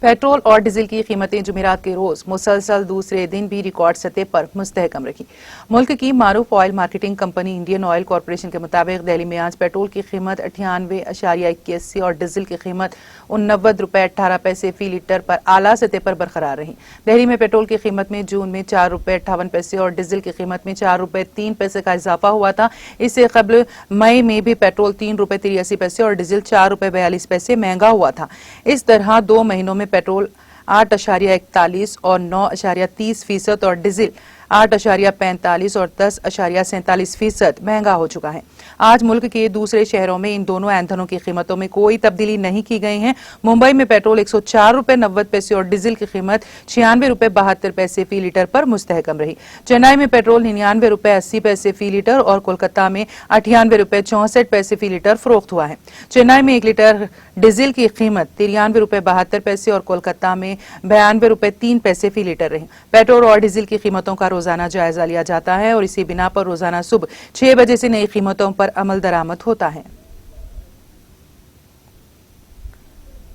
Petrol और diesel की कीमतें जुमेरात के रोज मुसलसल दूसरे दिन भी रिकॉर्ड सतह पर मुस्तहकम रही। मुल्क की मारूफ oil marketing company Indian Oil Corporation के मुताबिक दिल्ली में आज पेट्रोल की कीमत 98.81 और डीजल की कीमत 89 रुपए 18 पैसे फी लीटर पर आला सतह पर बरकरार रही। दिल्ली में पेट्रोल की कीमत में जून में 4 रुपए 58 पैसे और डीजल की कीमत में 4 रुपए 3 पैसे का इजाफा हुआ था। इससे कबल मई में भी पेट्रोल 3 रुपए 83 पैसे और डीजल 4 रुपए 42 पैसे महंगा हुआ था। इस तरह 2 महीनों में पेट्रोल 8.41 और 9.30% और डीजल 8.45 और 10.47% महंगा हो चुका है। आज मुल्क के दूसरे शहरों में इन दोनों ईंधनों की कीमतों में कोई तब्दीली नहीं की गई है। मुंबई में पेट्रोल 104 रुपए 90 पैसे और डीजल की कीमत 96 रुपए 72 पैसे फी लीटर पर मुस्तहकम रही। चेन्नई में पेट्रोल 99 रुपए 80 पैसे फी लीटर और कोलकाता में 98 रुपए 64 पैसे फी लीटर फरोख्त हुआ है। चेन्नई में 1 लीटर डीजल की कीमत 93 रुपए 72 पैसे और कोलकाता में 92 रुपए 3 पैसे फी लीटर रही। पेट्रोल और डीजल की कीमतों का रोजाना जायजा लिया जाता है और इसी बिना पर रोजाना सुबह 6 बजे से नई कीमतों पर अमल दरामद होता है।